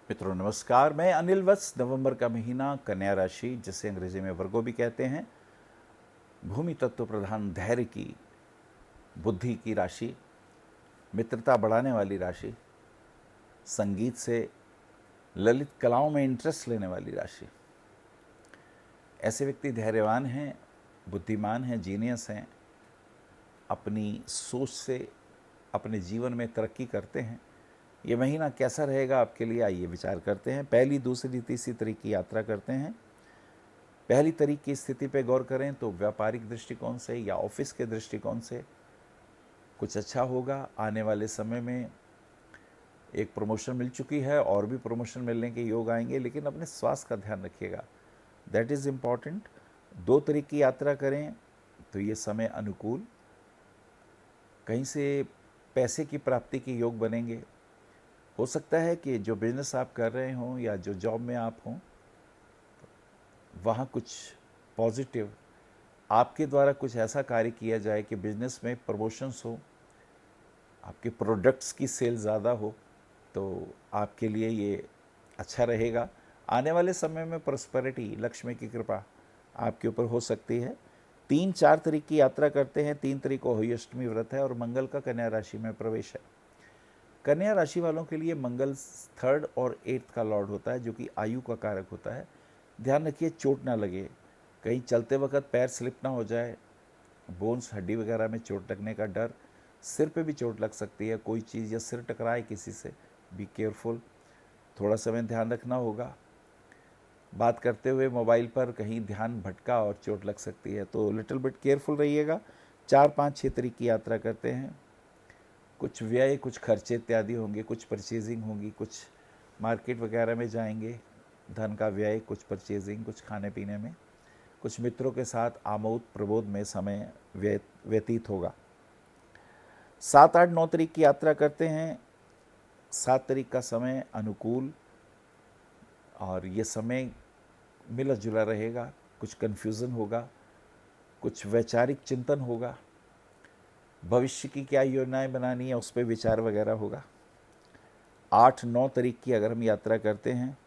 मित्रों नमस्कार। मैं अनिल वत्स। नवंबर का महीना कन्या राशि, जिसे अंग्रेजी में वर्गो भी कहते हैं, भूमि तत्व प्रधान, धैर्य की, बुद्धि की राशि, मित्रता बढ़ाने वाली राशि, संगीत से ललित कलाओं में इंटरेस्ट लेने वाली राशि। ऐसे व्यक्ति धैर्यवान हैं, बुद्धिमान हैं, जीनियस हैं, अपनी सोच से अपने जीवन में तरक्की करते हैं। ये महीना कैसा रहेगा आपके लिए, आइए विचार करते हैं। पहली, दूसरी, तीसरी तारीख की यात्रा करते हैं। पहली तारीख की स्थिति पर गौर करें तो व्यापारिक दृष्टिकोण से या ऑफिस के दृष्टिकोण से कुछ अच्छा होगा। आने वाले समय में एक प्रमोशन मिल चुकी है और भी प्रमोशन मिलने के योग आएंगे, लेकिन अपने स्वास्थ्य का ध्यान रखिएगा, दैट इज़ इम्पॉर्टेंट। 2 तारीख की यात्रा करें तो ये समय अनुकूल, कहीं से पैसे की प्राप्ति के योग बनेंगे। हो सकता है कि जो बिजनेस आप कर रहे हों या जो जॉब में आप हों, वहाँ कुछ पॉजिटिव आपके द्वारा कुछ ऐसा कार्य किया जाए कि बिजनेस में प्रमोशंस हो, आपके प्रोडक्ट्स की सेल ज़्यादा हो, तो आपके लिए ये अच्छा रहेगा। आने वाले समय में प्रॉस्पेरिटी, लक्ष्मी की कृपा आपके ऊपर हो सकती है। 3-4 तारीख की यात्रा करते हैं। 3 तारीख को होली अष्टमी व्रत है और मंगल का कन्या राशि में प्रवेश है। कन्या राशि वालों के लिए मंगल 3rd और 8th का लॉर्ड होता है, जो कि आयु का कारक होता है। ध्यान रखिए चोट ना लगे, कहीं चलते वक्त पैर स्लिप ना हो जाए, बोन्स, हड्डी वगैरह में चोट लगने का डर, सिर पे भी चोट लग सकती है, कोई चीज़ या सिर टकराए किसी से, बी केयरफुल, थोड़ा समय ध्यान रखना होगा। बात करते हुए मोबाइल पर कहीं ध्यान भटका और चोट लग सकती है, तो लिटिल बिट केयरफुल रहिएगा। 4-5-6 तारीख की यात्रा करते हैं। कुछ व्यय, कुछ खर्चे इत्यादि होंगे, कुछ परचेजिंग होगी, कुछ मार्केट वगैरह में जाएंगे, धन का व्यय, कुछ परचेजिंग, कुछ खाने पीने में, कुछ मित्रों के साथ आमोद प्रमोद में समय व्यतीत होगा। 7-8-9 तारीख की यात्रा करते हैं। 7 तारीख का समय अनुकूल और ये समय मिला जुला रहेगा। कुछ कन्फ्यूज़न होगा, कुछ वैचारिक चिंतन होगा, भविष्य की क्या योजनाएं बनानी है उस पर विचार वगैरह होगा। 8-9 तारीख की अगर हम यात्रा करते हैं,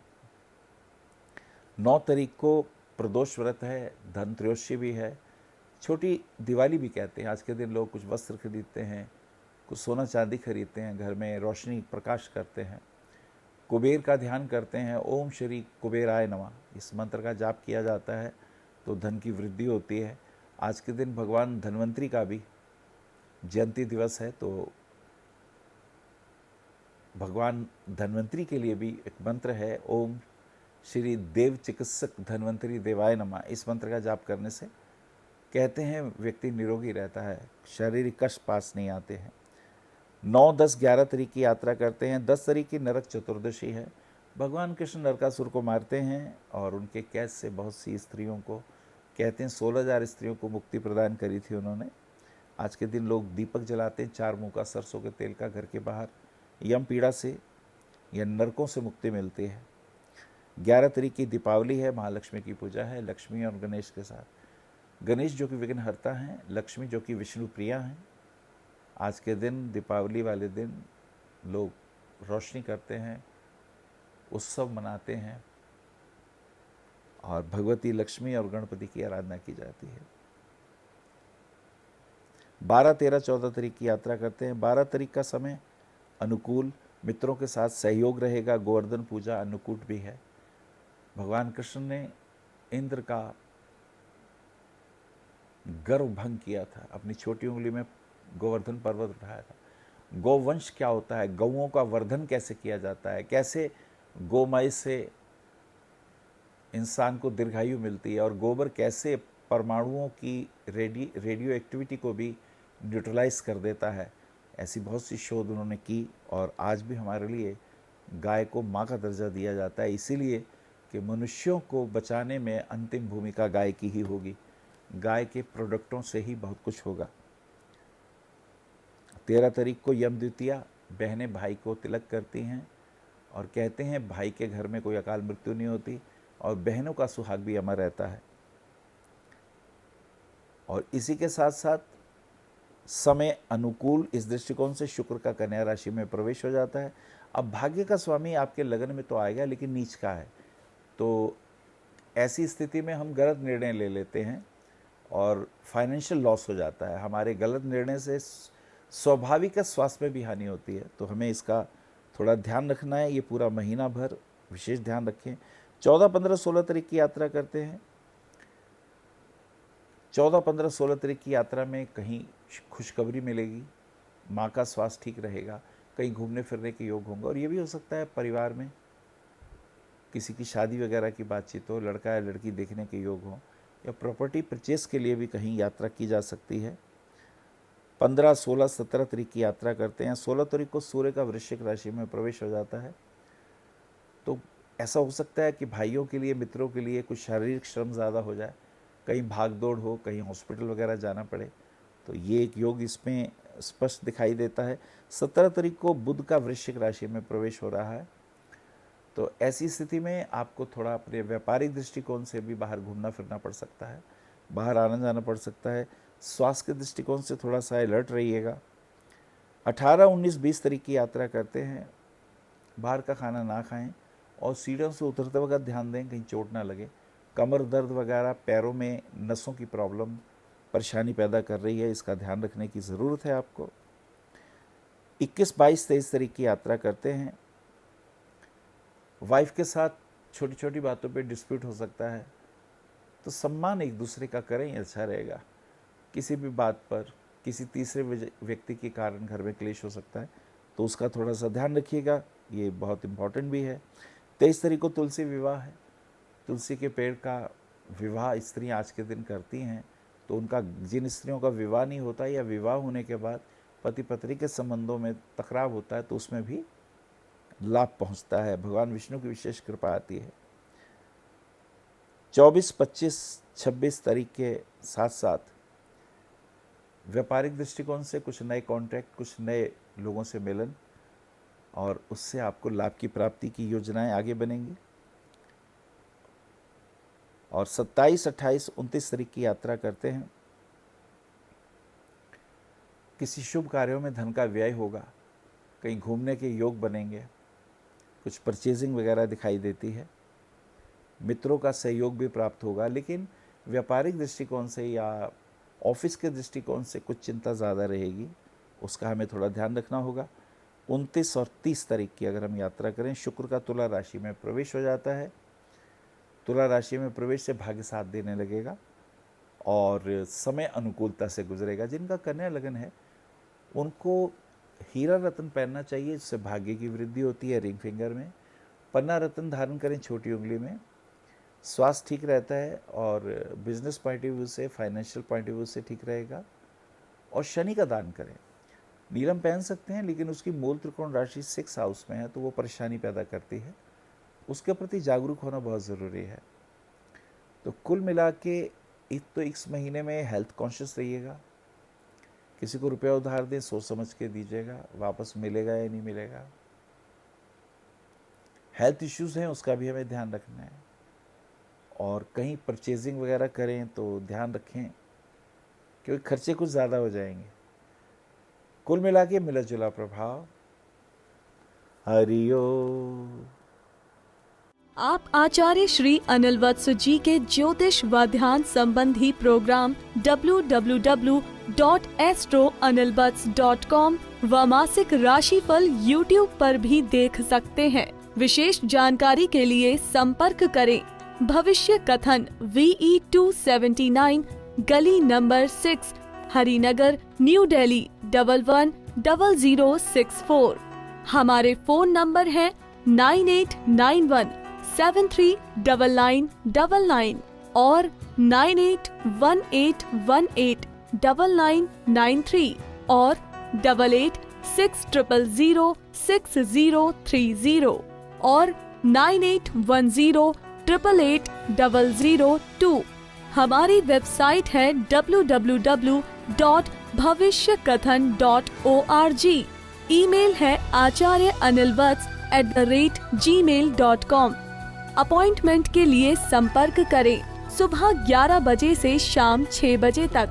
9 तारीख को प्रदोष व्रत है, धनत्रयोदशी भी है, छोटी दिवाली भी कहते हैं। आज के दिन लोग कुछ वस्त्र खरीदते हैं, कुछ सोना चांदी खरीदते हैं, घर में रोशनी प्रकाश करते हैं, कुबेर का ध्यान करते हैं। ओम श्री कुबेराय नमः इस मंत्र का जाप किया जाता है तो धन की वृद्धि होती है। आज के दिन भगवान धन्वंतरी का भी जयंती दिवस है, तो भगवान धन्वंतरी के लिए भी एक मंत्र है, ओम श्री देव चिकित्सक धन्वंतरी देवाय नमः। इस मंत्र का जाप करने से कहते हैं व्यक्ति निरोगी रहता है, शारीरिक कष्ट पास नहीं आते हैं। 9, 10, 11 तारीख की यात्रा करते हैं। 10 तारीख की नरक चतुर्दशी है। भगवान कृष्ण नरकासुर को मारते हैं और उनके कैद से बहुत सी स्त्रियों को, कहते हैं 16,000 स्त्रियों को मुक्ति प्रदान करी थी उन्होंने। आज के दिन लोग दीपक जलाते हैं, 4 मुँह का, सरसों के तेल का, घर के बाहर। यम पीड़ा से या नरकों से मुक्ति मिलती है। 11 तारीख की दीपावली है, महालक्ष्मी की पूजा है, लक्ष्मी और गणेश के साथ। गणेश जो कि विघ्नहर्ता हैं, लक्ष्मी जो कि विष्णु प्रिया हैं। आज के दिन, दीपावली वाले दिन, लोग रोशनी करते हैं, उत्सव मनाते हैं और भगवती लक्ष्मी और गणपति की आराधना की जाती है। 12, 13, 14 तारीख की यात्रा करते हैं। 12 तारीख का समय अनुकूल, मित्रों के साथ सहयोग रहेगा। गोवर्धन पूजा, अन्नकूट भी है। भगवान कृष्ण ने इंद्र का गर्व भंग किया था, अपनी छोटी उंगली में गोवर्धन पर्वत उठाया था। गोवंश क्या होता है, गौओं का वर्धन कैसे किया जाता है, कैसे गोमय से इंसान को दीर्घायु मिलती है, और गोबर कैसे परमाणुओं की रेडियो एक्टिविटी को भी न्यूट्रलाइज कर देता है। ऐसी बहुत सी शोध उन्होंने की और आज भी हमारे लिए गाय को माँ का दर्जा दिया जाता है, इसीलिए कि मनुष्यों को बचाने में अंतिम भूमिका गाय की ही होगी। गाय के प्रोडक्टों से ही बहुत कुछ होगा। 13 तारीख को यम द्वितीया, बहनें भाई को तिलक करती हैं और कहते हैं भाई के घर में कोई अकाल मृत्यु नहीं होती और बहनों का सुहाग भी अमर रहता है। और इसी के साथ साथ समय अनुकूल, इस दृष्टिकोण से शुक्र का कन्या राशि में प्रवेश हो जाता है। अब भाग्य का स्वामी आपके लगन में तो आएगा लेकिन नीच का है, तो ऐसी स्थिति में हम गलत निर्णय ले लेते हैं और फाइनेंशियल लॉस हो जाता है। हमारे गलत निर्णय से स्वाभाविक स्वास्थ्य में भी हानि होती है, तो हमें इसका थोड़ा ध्यान रखना है। ये पूरा महीना भर विशेष ध्यान रखें। 14, 15, 16 तारीख की यात्रा करते हैं। 14, 15, 16 तारीख की यात्रा में कहीं खुशखबरी मिलेगी, माँ का स्वास्थ्य ठीक रहेगा, कहीं घूमने फिरने के योग होंगे। और ये भी हो सकता है परिवार में किसी की शादी वगैरह की बातचीत हो, लड़का या लड़की देखने के योग हो, या प्रॉपर्टी परचेस के लिए भी कहीं यात्रा की जा सकती है। 15, 16, 17 तारीख की यात्रा करते हैं। 16 तारीख को सूर्य का वृश्चिक राशि में प्रवेश हो जाता है, तो ऐसा हो सकता है कि भाइयों के लिए, मित्रों के लिए कुछ शारीरिक श्रम ज़्यादा हो जाए, कहीं भाग दौड़ हो, कहीं हॉस्पिटल वगैरह जाना पड़े, तो ये एक योग इसमें स्पष्ट दिखाई देता है। 17 तारीख को बुध का वृश्चिक राशि में प्रवेश हो रहा है, तो ऐसी स्थिति में आपको थोड़ा अपने व्यापारिक दृष्टिकोण से भी बाहर घूमना फिरना पड़ सकता है, बाहर आना जाना पड़ सकता है। स्वास्थ्य के दृष्टिकोण से थोड़ा सा अलर्ट रहिएगा। 18, 19, 20 तारीख की यात्रा करते हैं। बाहर का खाना ना खाएं और सीढ़ियों से उतरते वक्त ध्यान दें कहीं चोट ना लगे। कमर दर्द वगैरह, पैरों में नसों की प्रॉब्लम परेशानी पैदा कर रही है, इसका ध्यान रखने की ज़रूरत है आपको। 21, 22, 23 तारीख की यात्रा करते हैं। वाइफ के साथ छोटी छोटी बातों पे डिस्प्यूट हो सकता है, तो सम्मान एक दूसरे का करें, अच्छा रहेगा। किसी भी बात पर किसी तीसरे व्यक्ति के कारण घर में क्लेश हो सकता है, तो उसका थोड़ा सा ध्यान रखिएगा, ये बहुत इम्पॉर्टेंट भी है। 23 तारीख को तुलसी विवाह है। तुलसी के पेड़ का विवाह स्त्रियां आज के दिन करती हैं, तो उनका, जिन स्त्रियों का विवाह नहीं होता या विवाह होने के बाद पति पत्नी के संबंधों में टकराव होता है, तो उसमें भी लाभ पहुंचता है, भगवान विष्णु की विशेष कृपा आती है। 24, 25, 26 तारीख के साथ साथ व्यापारिक दृष्टिकोण से कुछ नए कॉन्ट्रैक्ट, कुछ नए लोगों से मिलन, और उससे आपको लाभ की प्राप्ति की योजनाएं आगे बनेंगी। और 27, 28, 29 तारीख की यात्रा करते हैं। किसी शुभ कार्यों में धन का व्यय होगा, कहीं घूमने के योग बनेंगे, कुछ परचेजिंग वगैरह दिखाई देती है, मित्रों का सहयोग भी प्राप्त होगा, लेकिन व्यापारिक दृष्टिकोण से या ऑफिस के दृष्टिकोण से कुछ चिंता ज़्यादा रहेगी, उसका हमें थोड़ा ध्यान रखना होगा। 29 और 30 तारीख की अगर हम यात्रा करें, शुक्र का तुला राशि में प्रवेश हो जाता है। तुला राशि में प्रवेश से भाग्य साथ देने लगेगा और समय अनुकूलता से गुजरेगा। जिनका कन्या लगन है उनको हीरा रत्न पहनना चाहिए, जिससे भाग्य की वृद्धि होती है। रिंग फिंगर में पन्ना रत्न धारण करें छोटी उंगली में, स्वास्थ्य ठीक रहता है और बिजनेस पॉइंट ऑफ व्यू से, फाइनेंशियल पॉइंट ऑफ व्यू से ठीक रहेगा। और शनि का दान करें। नीलम पहन सकते हैं, लेकिन उसकी मूल त्रिकोण राशि 6 हाउस में है, तो वो परेशानी पैदा करती है, उसके प्रति जागरूक होना बहुत ज़रूरी है। तो कुल मिला के इस महीने में हेल्थ कॉन्शियस रहिएगा। किसी को रुपया उधार दें, सोच समझ के दीजिएगा, वापस मिलेगा या नहीं मिलेगा। हेल्थ इश्यूज़ हैं, उसका भी हमें ध्यान रखना है। और कहीं परचेजिंग वगैरह करें तो ध्यान रखें, क्योंकि खर्चे कुछ ज़्यादा हो जाएंगे। कुल मिला के मिला जुला प्रभाव। हरिओम। आप आचार्य श्री अनिल वत्स जी के ज्योतिष व ध्यान संबंधी प्रोग्राम www.astroanilvats.com व मासिक राशिफल YouTube पर भी देख सकते हैं। विशेष जानकारी के लिए संपर्क करें। भविष्य कथन VE 279 गली नंबर 6 हरिनगर न्यू दिल्ली 110064। हमारे फोन नंबर है 9891739999 और 9818189993 और 8860006030 और 9810880002। हमारी वेबसाइट है www.bhavishyakathan.org। ईमेल है acharyaanilvats@gmail.com। अपॉइंटमेंट के लिए संपर्क करें सुबह 11 बजे से शाम 6 बजे तक।